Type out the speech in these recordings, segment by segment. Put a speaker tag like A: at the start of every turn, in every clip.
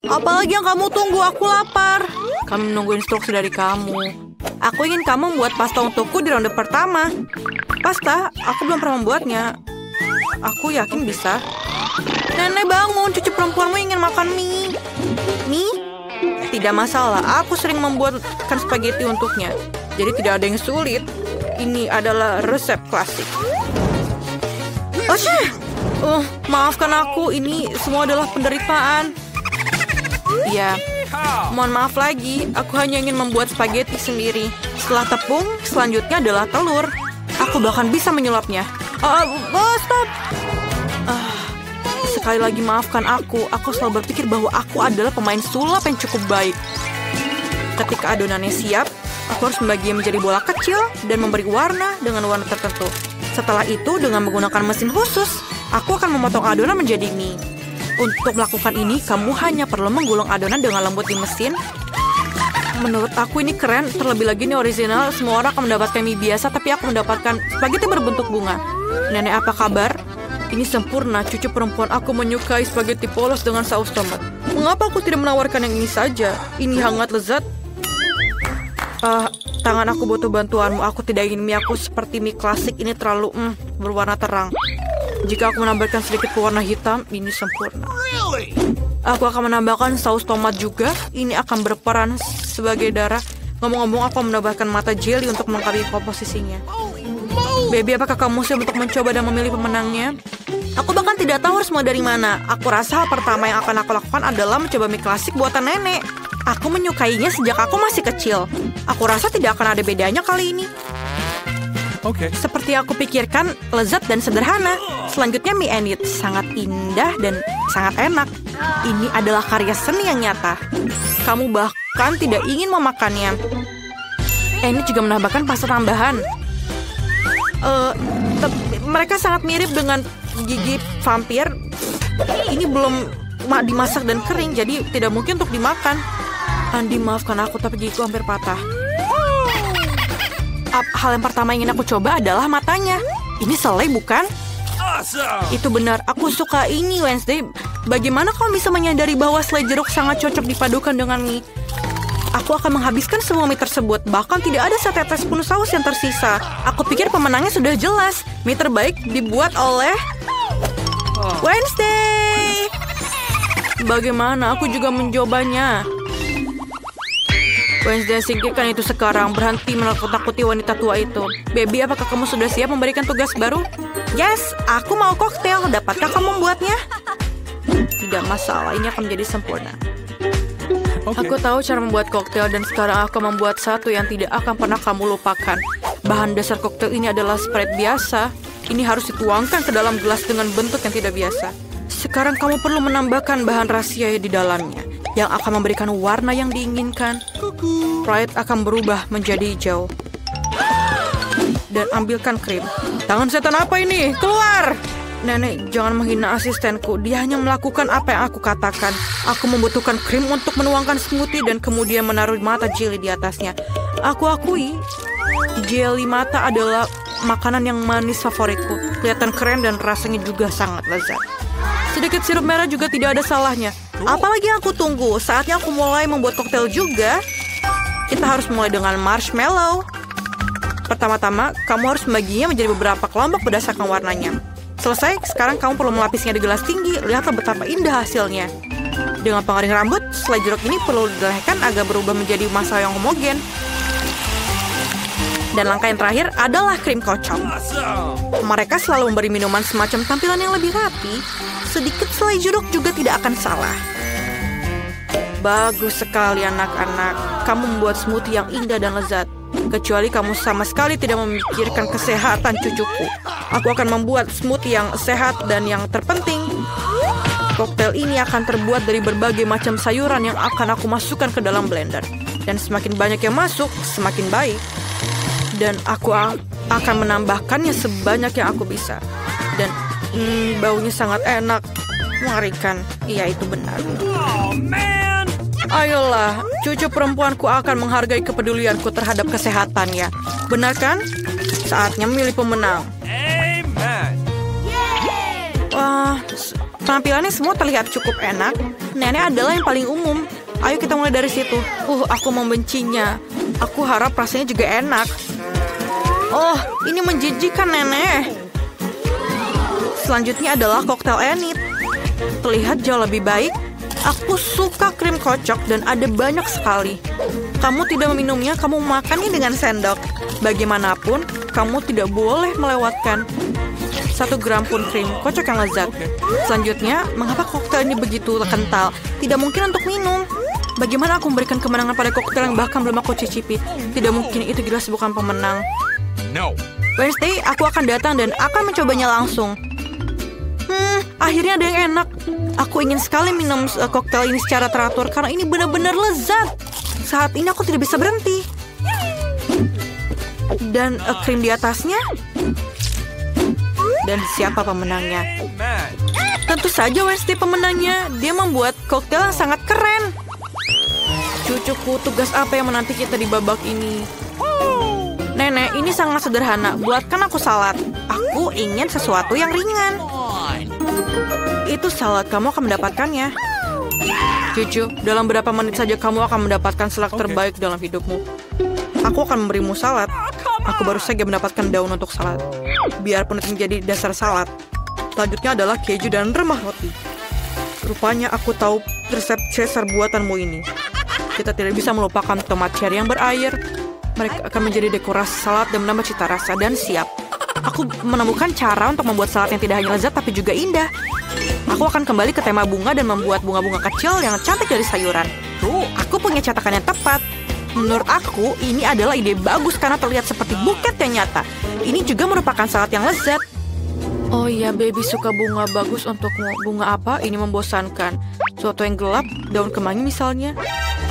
A: Apalagi yang kamu tunggu? Aku lapar. Kami menunggu instruksi dari kamu. Aku ingin kamu membuat pasta untukku di ronde pertama. Pasta? Aku belum pernah membuatnya. Aku yakin bisa. Nenek bangun, cucu perempuanmu ingin makan mie. Mie? Tidak masalah, aku sering membuatkan spaghetti untuknya. Jadi tidak ada yang sulit. Ini adalah resep klasik. Maafkan aku, ini semua adalah penderitaan. Ya, mohon maaf lagi. Aku hanya ingin membuat spaghetti sendiri. Setelah tepung, selanjutnya adalah telur. Aku bahkan bisa menyulapnya. Stop. Sekali lagi maafkan aku. Aku selalu berpikir bahwa aku adalah pemain sulap yang cukup baik. Ketika adonannya siap, aku harus membaginya menjadi bola kecil dan memberi warna dengan warna tertentu. Setelah itu, dengan menggunakan mesin khusus, aku akan memotong adonan menjadi mie. Untuk melakukan ini, kamu hanya perlu menggulung adonan dengan lembut di mesin. Menurut aku ini keren, terlebih lagi ini original. Semua orang akan mendapatkan mie biasa, tapi aku mendapatkan spaghetti berbentuk bunga. Nenek, apa kabar? Ini sempurna, cucu perempuan aku menyukai spaghetti polos dengan saus tomat. Mengapa aku tidak menawarkan yang ini saja? Ini hangat lezat. Tangan aku butuh bantuanmu. Aku tidak ingin mie aku seperti mie klasik. Ini terlalu berwarna terang. Jika aku menambahkan sedikit pewarna hitam, ini sempurna. Aku akan menambahkan saus tomat juga. Ini akan berperan sebagai darah. Ngomong-ngomong, aku menambahkan mata jelly untuk melengkapi komposisinya. Baby, apakah kamu siap untuk mencoba dan memilih pemenangnya? Aku bahkan tidak tahu harus mulai dari mana. Aku rasa hal pertama yang akan aku lakukan adalah mencoba mie klasik buatan nenek. Aku menyukainya sejak aku masih kecil. Aku rasa tidak akan ada bedanya kali ini.
B: Oke.
A: Seperti aku pikirkan, lezat dan sederhana. Selanjutnya mie Enid. Sangat indah dan sangat enak. Ini adalah karya seni yang nyata. Kamu bahkan tidak ingin memakannya. Enid juga menambahkan pasta tambahan. Mereka sangat mirip dengan gigi vampir. Ini belum dimasak dan kering, jadi tidak mungkin untuk dimakan. Andi, maafkan aku, tapi gigiku hampir patah. Hal yang pertama yang ingin aku coba adalah matanya. Ini selai, bukan? Itu benar, aku suka ini, Wednesday. Bagaimana kamu bisa menyadari bahwa selai jeruk sangat cocok dipadukan dengan mie? Aku akan menghabiskan semua mie tersebut. Bahkan tidak ada setetes pun saus yang tersisa. Aku pikir pemenangnya sudah jelas. Mie terbaik dibuat oleh Wednesday. Bagaimana? Aku juga mencobanya. Wednesday, singkirkan itu sekarang. Berhenti menakut-nakuti wanita tua itu. Baby, apakah kamu sudah siap memberikan tugas baru? Yes, aku mau koktail. Dapatkah kamu membuatnya? Tidak masalah, ini akan menjadi sempurna. Aku tahu cara membuat koktail dan sekarang aku membuat satu yang tidak akan pernah kamu lupakan. Bahan dasar koktail ini adalah Sprite biasa. Ini harus dituangkan ke dalam gelas dengan bentuk yang tidak biasa. Sekarang kamu perlu menambahkan bahan rahasia di dalamnya yang akan memberikan warna yang diinginkan. Sprite akan berubah menjadi hijau. Dan ambilkan krim. Tangan setan apa ini? Keluar! Nenek, jangan menghina asistenku. Dia hanya melakukan apa yang aku katakan. Aku membutuhkan krim untuk menuangkan smoothie dan kemudian menaruh mata jelly di atasnya. Aku akui, jelly mata adalah makanan yang manis favoritku. Kelihatan keren dan rasanya juga sangat lezat. Sedikit sirup merah juga tidak ada salahnya. Apalagi yang aku tunggu? Saatnya aku mulai membuat koktail juga. Kita harus mulai dengan marshmallow. Pertama-tama, kamu harus membaginya menjadi beberapa kelompok berdasarkan warnanya. Selesai, sekarang kamu perlu melapisnya di gelas tinggi. Lihatlah betapa indah hasilnya. Dengan pengering rambut, selai jeruk ini perlu dilelehkan agar berubah menjadi massa yang homogen. Dan langkah yang terakhir adalah krim kocok. Mereka selalu memberi minuman semacam tampilan yang lebih rapi. Sedikit selai jeruk juga tidak akan salah. Bagus sekali anak-anak. Kamu membuat smoothie yang indah dan lezat. Kecuali kamu sama sekali tidak memikirkan kesehatan cucuku. Aku akan membuat smoothie yang sehat dan yang terpenting, koktail ini akan terbuat dari berbagai macam sayuran yang akan aku masukkan ke dalam blender. Dan semakin banyak yang masuk, semakin baik. Dan aku akan menambahkannya sebanyak yang aku bisa. Dan baunya sangat enak. Mengerikan. Iya, itu benar. Ayolah, cucu perempuanku akan menghargai kepedulianku terhadap kesehatannya. Benar kan? Saatnya memilih pemenang. Tampilannya semua terlihat cukup enak. Nenek adalah yang paling umum. Ayo kita mulai dari situ. Aku membencinya. Aku harap rasanya juga enak. Oh, ini menjijikan, Nenek. Selanjutnya adalah koktail Enid. Terlihat jauh lebih baik. Aku suka krim kocok dan ada banyak sekali. Kamu tidak meminumnya, kamu makannya dengan sendok. Bagaimanapun, kamu tidak boleh melewatkan 1 gram pun krim kocok yang lezat. Selanjutnya, mengapa koktail ini begitu kental? Tidak mungkin untuk minum. Bagaimana aku memberikan kemenangan pada koktail yang bahkan belum aku cicipi? Tidak mungkin, itu jelas bukan pemenang.
B: No.
A: Wednesday, aku akan datang dan akan mencobanya langsung. Akhirnya ada yang enak. Aku ingin sekali minum koktail ini secara teratur karena ini benar-benar lezat. Saat ini aku tidak bisa berhenti. Dan krim di atasnya. Dan siapa pemenangnya? Tentu saja Wednesday pemenangnya. Dia membuat koktail yang sangat keren. Cucuku, tugas apa yang menanti kita di babak ini? Nenek, ini sangat sederhana. Buatkan aku salad. Aku ingin sesuatu yang ringan. Itu salad, kamu akan mendapatkannya. Cucu, dalam berapa menit saja kamu akan mendapatkan salad terbaik dalam hidupmu. Aku akan memberimu salad. Aku baru saja mendapatkan daun untuk salad. Biarpun itu menjadi dasar salad. Selanjutnya adalah keju dan remah roti. Rupanya aku tahu resep Caesar buatanmu ini. Kita tidak bisa melupakan tomat cherry yang berair. Mereka akan menjadi dekorasi salad dan menambah cita rasa. Dan siap. Aku menemukan cara untuk membuat salad yang tidak hanya lezat tapi juga indah. Aku akan kembali ke tema bunga dan membuat bunga-bunga kecil yang cantik dari sayuran. Aku punya cetakan yang tepat. Menurut aku, ini adalah ide bagus karena terlihat seperti buket yang nyata. Ini juga merupakan salad yang lezat. Oh iya, baby suka bunga, bagus untukmu. Bunga apa? Ini membosankan. Suatu yang gelap, daun kemangi misalnya.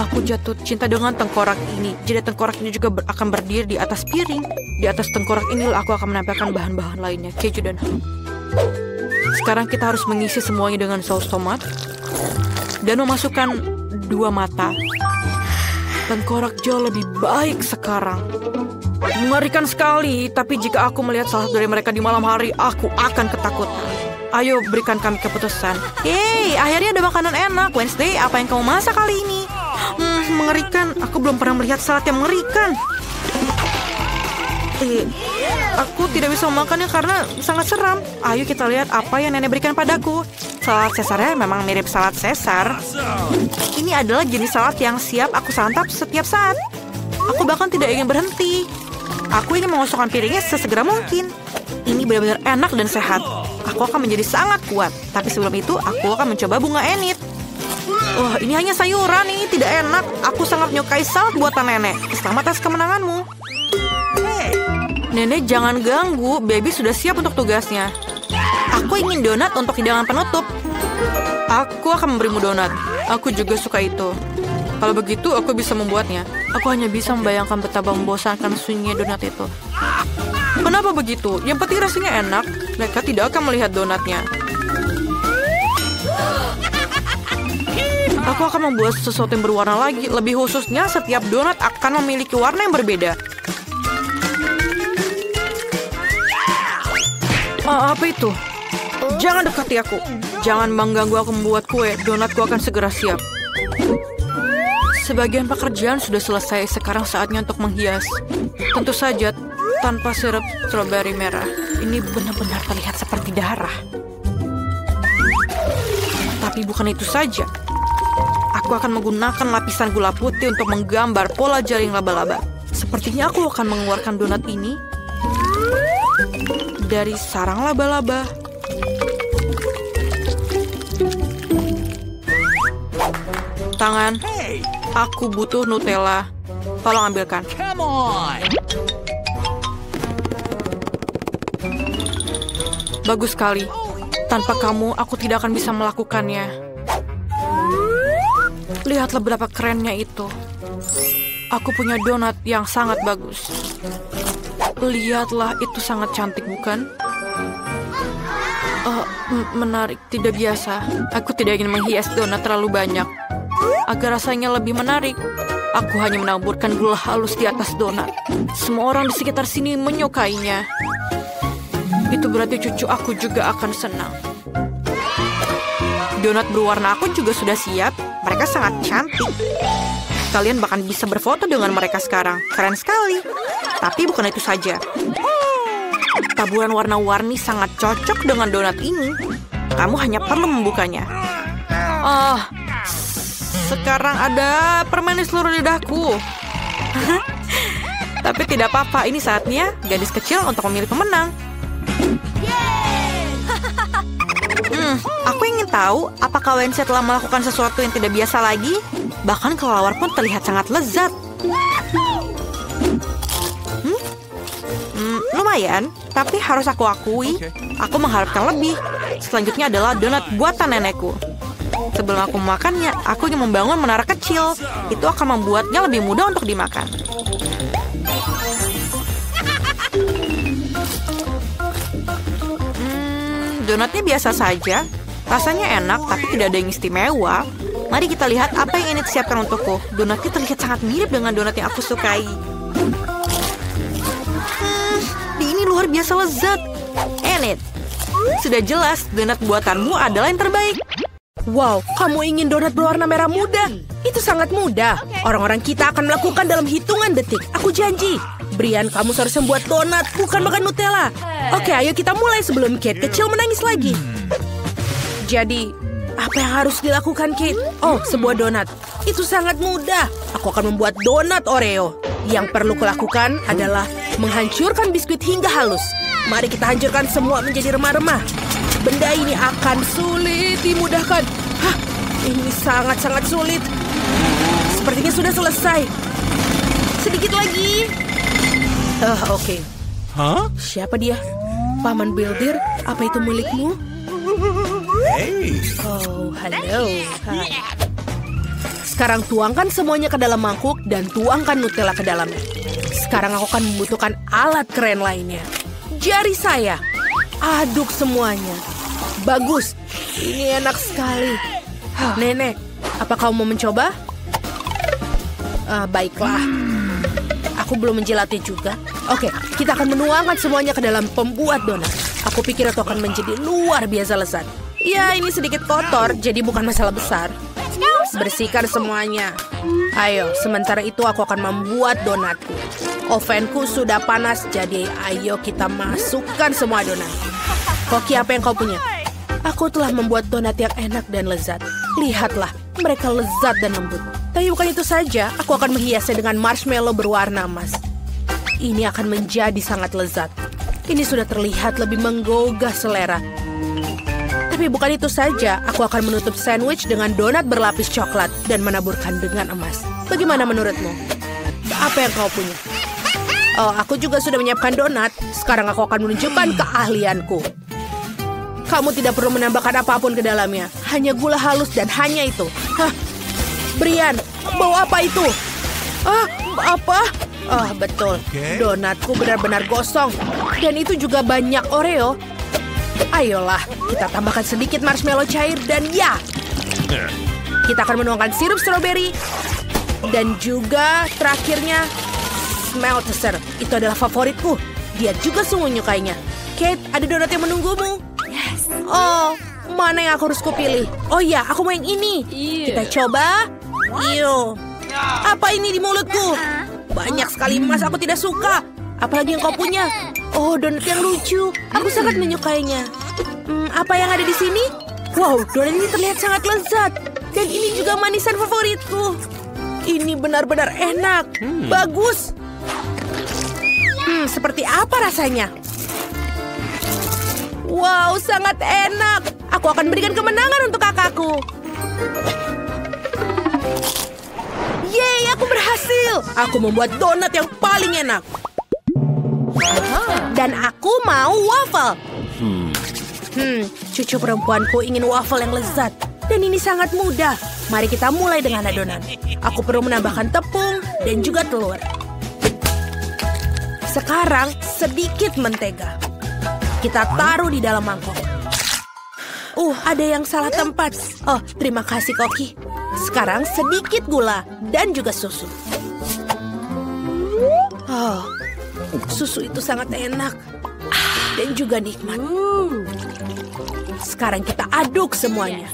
A: Aku jatuh cinta dengan tengkorak ini. Jadi tengkorak ini juga akan berdiri di atas piring. Di atas tengkorak inilah aku akan menampilkan bahan-bahan lainnya, keju dan ham. Sekarang kita harus mengisi semuanya dengan saus tomat. Dan memasukkan 2 mata. Tengkorak jauh lebih baik sekarang. Mengerikan sekali, tapi jika aku melihat salah satu dari mereka di malam hari, aku akan ketakutan. Ayo, berikan kami keputusan. Yeay, akhirnya ada makanan enak. Wednesday, apa yang kamu masak kali ini? Mengerikan. Aku belum pernah melihat salad yang mengerikan. Aku tidak bisa memakannya karena sangat seram. Ayo kita lihat apa yang nenek berikan padaku. Salad Caesarnya memang mirip salad Caesar. Ini adalah jenis salad yang siap aku santap setiap saat. Aku bahkan tidak ingin berhenti. Aku ingin mengosongkan piringnya sesegera mungkin. Ini benar-benar enak dan sehat. Aku akan menjadi sangat kuat. Tapi sebelum itu, aku akan mencoba bunga Enid. Ini hanya sayuran, ini tidak enak. Aku sangat menyukai salad buatan nenek. Selamat atas kemenanganmu. Nenek, jangan ganggu. Baby sudah siap untuk tugasnya. Aku ingin donat untuk hidangan penutup. Aku akan memberimu donat. Aku juga suka itu. Kalau begitu, aku bisa membuatnya. Aku hanya bisa membayangkan betapa membosankan sunyinya donat itu. Kenapa begitu? Yang penting rasanya enak. Mereka tidak akan melihat donatnya. Aku akan membuat sesuatu yang berwarna lagi. Lebih khususnya, setiap donat akan memiliki warna yang berbeda. Apa itu? Jangan dekati aku. Jangan mengganggu aku membuat kue. Donatku akan segera siap. Sebagian pekerjaan sudah selesai. Sekarang saatnya untuk menghias. Tentu saja tanpa sirup stroberi merah. Ini benar-benar terlihat seperti darah. Tapi bukan itu saja. Aku akan menggunakan lapisan gula putih untuk menggambar pola jaring laba-laba. Sepertinya aku akan mengeluarkan donat ini dari sarang laba-laba. Tangan. Aku butuh Nutella. Tolong ambilkan.
B: Come on.
A: Bagus sekali. Tanpa kamu, aku tidak akan bisa melakukannya. Lihatlah berapa kerennya itu. Aku punya donat yang sangat bagus. Lihatlah, itu sangat cantik, bukan? Menarik, tidak biasa. Aku tidak ingin menghias donat terlalu banyak. Agar rasanya lebih menarik, aku hanya menaburkan gula halus di atas donat. Semua orang di sekitar sini menyukainya. Itu berarti cucu aku juga akan senang. Donat berwarna aku juga sudah siap. Mereka sangat cantik. Kalian bahkan bisa berfoto dengan mereka sekarang. Keren sekali. Tapi bukan itu saja. Taburan warna-warni sangat cocok dengan donat ini. Kamu hanya perlu membukanya. Oh, sekarang ada permen di seluruh lidahku. Tapi tidak apa-apa, ini saatnya gadis kecil untuk memilih pemenang. Aku ingin tahu apakah Wednesday telah melakukan sesuatu yang tidak biasa lagi. Bahkan kelelawar pun terlihat sangat lezat. Lumayan, tapi harus aku akui, aku mengharapkan lebih. Selanjutnya adalah donat buatan nenekku. Sebelum aku memakannya, aku ingin membangun menara kecil. Itu akan membuatnya lebih mudah untuk dimakan. Donatnya biasa saja. Rasanya enak, tapi tidak ada yang istimewa. Mari kita lihat apa yang ini disiapkan untukku. Donatnya terlihat sangat mirip dengan donat yang aku sukai. Ini luar biasa lezat. Enid, sudah jelas donat buatanmu adalah yang terbaik.
C: Wow, kamu ingin donat berwarna merah muda? Itu sangat mudah. Orang-orang kita akan melakukan dalam hitungan detik. Aku janji. Brian, kamu seharusnya membuat donat, bukan makan Nutella. Oke, ayo kita mulai sebelum Kate kecil menangis lagi. Jadi, apa yang harus dilakukan, Kate? Oh, sebuah donat. Itu sangat mudah. Aku akan membuat donat Oreo. Yang perlu kulakukan adalah menghancurkan biskuit hingga halus. Mari kita hancurkan semua menjadi remah-remah. Benda ini akan sulit dimudahkan. Hah, ini sangat-sangat sulit. Sepertinya sudah selesai. Sedikit lagi. Oke.
B: Huh?
C: Siapa dia? Paman Builder, apa itu milikmu?
B: Hey.
C: Oh, halo. Hai. Sekarang tuangkan semuanya ke dalam mangkuk dan tuangkan Nutella ke dalamnya. Sekarang aku akan membutuhkan alat keren lainnya. Jari saya. Aduk semuanya. Bagus. Ini enak sekali. Nenek, apa kamu mau mencoba? Baiklah. Aku belum menjilatnya juga. Oke, kita akan menuangkan semuanya ke dalam pembuat donat. Aku pikir itu akan menjadi luar biasa lezat. Ya, ini sedikit kotor, jadi bukan masalah besar. Bersihkan semuanya. Ayo, sementara itu aku akan membuat donatku. Ovenku sudah panas, jadi ayo kita masukkan semua donat. Koki, apa yang kau punya? Aku telah membuat donat yang enak dan lezat. Lihatlah, mereka lezat dan lembut. Tapi bukan itu saja, aku akan menghiasnya dengan marshmallow berwarna emas. Ini akan menjadi sangat lezat. Ini sudah terlihat lebih menggugah selera. Tapi bukan itu saja, aku akan menutup sandwich dengan donat berlapis coklat dan menaburkan dengan emas. Bagaimana menurutmu? Apa yang kau punya? Oh, aku juga sudah menyiapkan donat. Sekarang aku akan menunjukkan keahlianku. Kamu tidak perlu menambahkan apapun ke dalamnya. Hanya gula halus dan hanya itu. Hah? Brian, bawa apa itu? Apa? Oh, betul. Donatku benar-benar gosong. Dan itu juga banyak Oreo. Ayolah, kita tambahkan sedikit marshmallow cair dan ya. Kita akan menuangkan sirup stroberi. Dan juga terakhirnya, Smeltezer. Itu adalah favoritku. Dia juga sungguh menyukainya. Kate, ada donat yang menunggumu. Yes. Oh, mana yang aku harus kupilih? Oh ya, aku mau yang ini. Kita coba. Iyo. Apa ini di mulutku? Banyak sekali emas, aku tidak suka. Apalagi yang kau punya? Oh, donat yang lucu. Aku sangat menyukainya. Apa yang ada di sini? Wow, donat ini terlihat sangat lezat. Dan ini juga manisan favoritku. Ini benar-benar enak. Bagus. Seperti apa rasanya? Wow, sangat enak. Aku akan berikan kemenangan untuk kakakku. Yeay, aku berhasil. Aku membuat donat yang paling enak. Dan aku mau waffle. Cucu perempuanku ingin waffle yang lezat. Dan ini sangat mudah. Mari kita mulai dengan adonan. Aku perlu menambahkan tepung dan juga telur. Sekarang sedikit mentega. Kita taruh di dalam mangkok. Ada yang salah tempat. Oh, terima kasih, Koki. Sekarang sedikit gula dan juga susu. Oh, susu itu sangat enak dan juga nikmat. Sekarang kita aduk semuanya.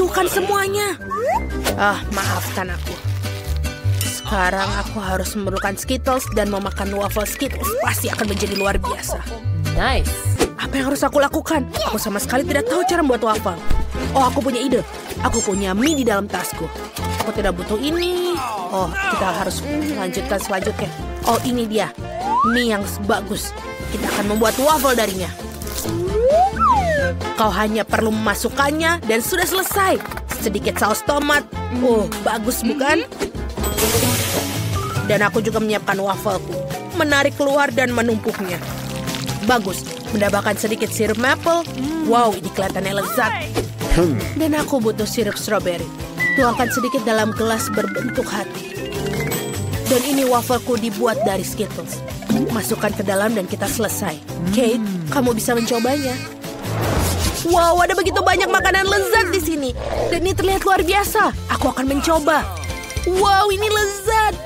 C: lakukan semuanya. Maafkan aku. Sekarang aku harus memerlukan Skittles dan memakan waffle Skittles pasti akan menjadi luar biasa.
D: Nice.
C: Apa yang harus aku lakukan? Aku sama sekali tidak tahu cara membuat waffle. Oh, aku punya ide. Aku punya mie di dalam tasku. Aku tidak butuh ini. Oh, kita harus lanjutkan selanjutnya. Oh, ini dia. Mie yang bagus. Kita akan membuat waffle darinya. Kau hanya perlu memasukkannya dan sudah selesai. Sedikit saus tomat. Oh, bagus bukan? Dan aku juga menyiapkan wafelku. Menarik keluar dan menumpuknya. Bagus. Menambahkan sedikit sirup maple. Wow, ini kelihatannya lezat. Dan aku butuh sirup strawberry. Tuangkan sedikit dalam gelas berbentuk hati. Dan ini wafelku dibuat dari Skittles. Masukkan ke dalam dan kita selesai. Kate, kamu bisa mencobanya. Wow, ada begitu banyak makanan lezat di sini. Dan ini terlihat luar biasa. Aku akan mencoba. Wow, ini lezat.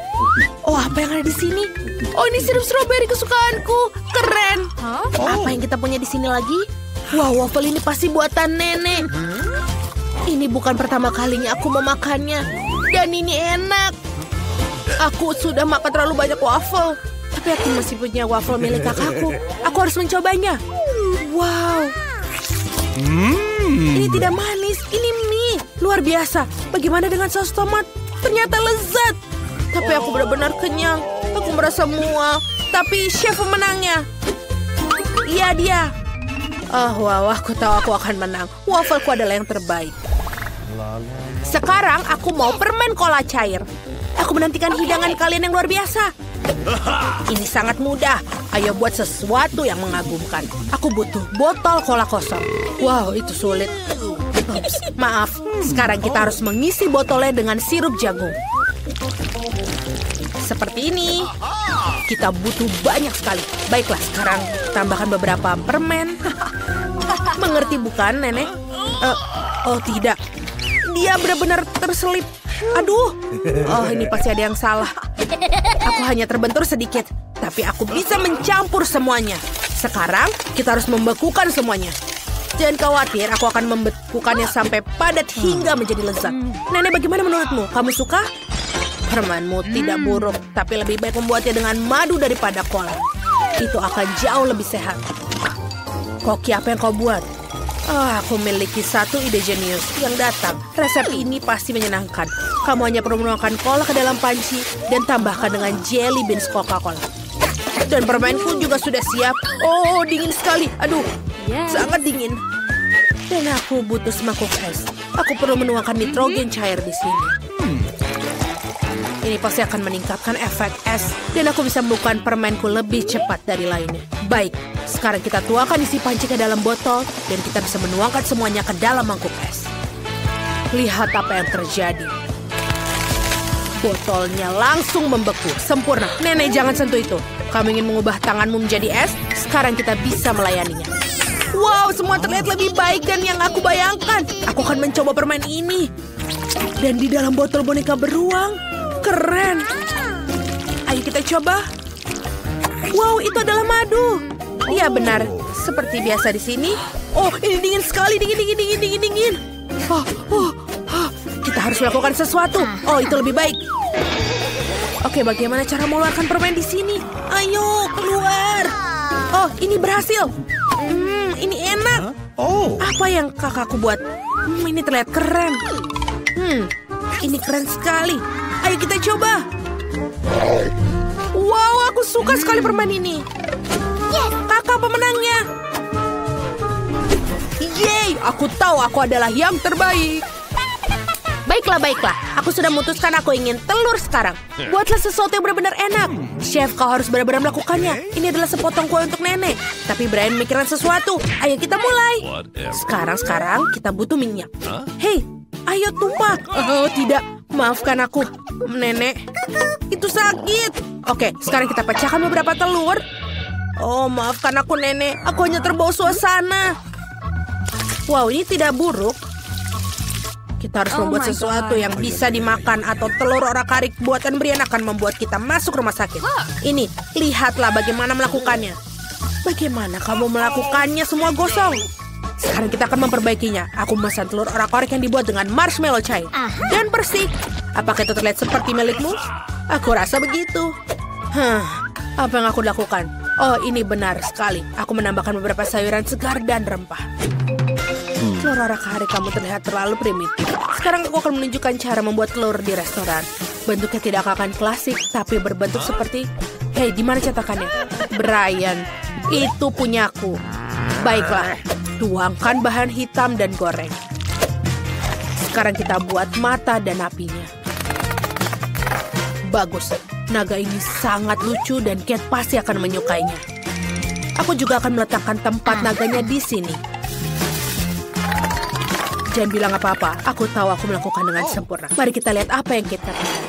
C: Oh, apa yang ada di sini? Oh, ini sirup strawberry kesukaanku. Keren. Apa yang kita punya di sini lagi? Wow, waffle ini pasti buatan nenek. Ini bukan pertama kalinya aku memakannya. Dan ini enak. Aku sudah makan terlalu banyak waffle. Tapi aku masih punya waffle milik kakakku. Aku harus mencobanya. Wow. Ini tidak manis, ini mie. Luar biasa. Bagaimana dengan saus tomat? Ternyata lezat. Tapi aku benar-benar kenyang. Aku merasa mual. Tapi chef pemenangnya. Iya dia. Wow, aku tahu aku akan menang. Wafelku adalah yang terbaik. Sekarang aku mau permen cola cair. Aku menantikan hidangan kalian yang luar biasa. Ini sangat mudah. Ayo buat sesuatu yang mengagumkan. Aku butuh botol cola kosong. Wow, itu sulit. Ups, maaf. Sekarang kita harus mengisi botolnya dengan sirup jagung. Seperti ini. Kita butuh banyak sekali. Baiklah, sekarang tambahkan beberapa permen. Mengerti bukan, Nenek? Oh, tidak. Dia benar-benar terselip. Aduh. Oh, ini pasti ada yang salah. Aku hanya terbentur sedikit. Tapi aku bisa mencampur semuanya. Sekarang, kita harus membekukan semuanya. Jangan khawatir, aku akan membekukannya sampai padat hingga menjadi lezat. Nenek, bagaimana menurutmu? Kamu suka? Permenmu tidak buruk, tapi lebih baik membuatnya dengan madu daripada cola. Itu akan jauh lebih sehat. Koki, apa yang kau buat? Aku memiliki satu ide jenius yang datang. Resep ini pasti menyenangkan. Kamu hanya perlu menuangkan cola ke dalam panci dan tambahkan dengan jelly beans Coca-Cola. Dan permenku juga sudah siap. Oh, dingin sekali. Aduh, sangat dingin. Dan aku butuh semangkuk es. Aku perlu menuangkan nitrogen cair di sini. Ini pasti akan meningkatkan efek es. Dan aku bisa membuka permenku lebih cepat dari lainnya. Baik, sekarang kita tuangkan isi panci ke dalam botol. Dan kita bisa menuangkan semuanya ke dalam mangkuk es. Lihat apa yang terjadi. Botolnya langsung membeku. Sempurna. Nenek, jangan sentuh itu. Kamu ingin mengubah tanganmu menjadi es? Sekarang kita bisa melayaninya. Wow, semua terlihat lebih baik dan yang aku bayangkan. Aku akan mencoba permen ini. Dan di dalam botol boneka beruang. Keren. Ayo kita coba. Wow, itu adalah madu. Iya benar, seperti biasa di sini. Oh, ini dingin sekali, dingin. Kita harus melakukan sesuatu. Oh, itu lebih baik. Oke, bagaimana cara mengeluarkan permen di sini? Ayo, keluar. Oh, ini berhasil. Ini enak. Apa yang kakakku buat? Ini terlihat keren. Ini keren sekali. Ayo kita coba. Wow, aku suka sekali permen ini. Kakak pemenangnya. Yeay, aku tahu aku adalah yang terbaik. Baiklah. Aku sudah memutuskan aku ingin telur sekarang. Buatlah sesuatu yang benar-benar enak. Chef, kau harus benar-benar melakukannya. Ini adalah sepotong kue untuk nenek. Tapi Brian memikirkan sesuatu. Ayo kita mulai. Sekarang kita butuh minyak. Hei, ayo tumpah. Oh, tidak. Maafkan aku, Nenek. Itu sakit. Oke, sekarang kita pecahkan beberapa telur. Oh, maafkan aku, Nenek. Aku hanya terbawa suasana. Wow, ini tidak buruk. Kita harus membuat sesuatu yang bisa dimakan atau telur orak-arik buatan Brian akan membuat kita masuk rumah sakit. Ini, lihatlah bagaimana melakukannya. Bagaimana kamu melakukannya semua gosong? Sekarang kita akan memperbaikinya. Aku memesan telur orak-orik yang dibuat dengan marshmallow cair. Dan bersih. Apakah itu terlihat seperti milikmu? Aku rasa begitu. Apa yang aku lakukan? Oh, ini benar sekali. Aku menambahkan beberapa sayuran segar dan rempah. Telur orak-arik kamu terlihat terlalu primitif. Sekarang aku akan menunjukkan cara membuat telur di restoran. Bentuknya tidak akan klasik, tapi berbentuk seperti... Hei, di mana cetakannya? Brian, itu punyaku. Baiklah, tuangkan bahan hitam dan goreng. Sekarang kita buat mata dan apinya. Bagus, naga ini sangat lucu dan Cat pasti akan menyukainya. Aku juga akan meletakkan tempat naganya di sini. Jangan bilang apa-apa, aku tahu aku melakukan dengan sempurna. Mari kita lihat apa yang Cat katakan.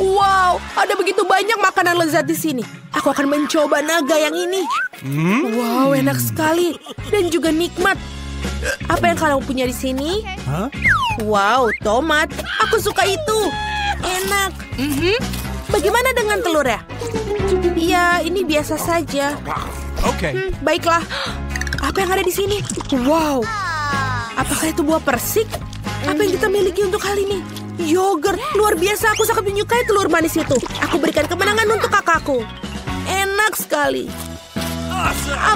C: Wow, ada begitu banyak makanan lezat di sini. Aku akan mencoba naga yang ini. Wow, enak sekali dan juga nikmat. Apa yang kamu punya di sini? Wow, tomat. Aku suka itu. Enak. Bagaimana dengan telur ya? Ya, ini biasa saja.
B: Okay.
C: Baiklah. Apa yang ada di sini? Wow. Apakah itu buah persik? Apa yang kita miliki untuk hal ini? Yogurt, luar biasa. Aku sangat menyukai telur manis itu. Aku berikan kemenangan untuk kakakku. Enak sekali.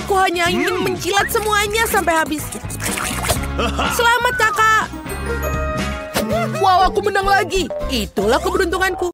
C: Aku hanya ingin menjilat semuanya sampai habis. Selamat kakak. Wow, aku menang lagi. Itulah keberuntunganku.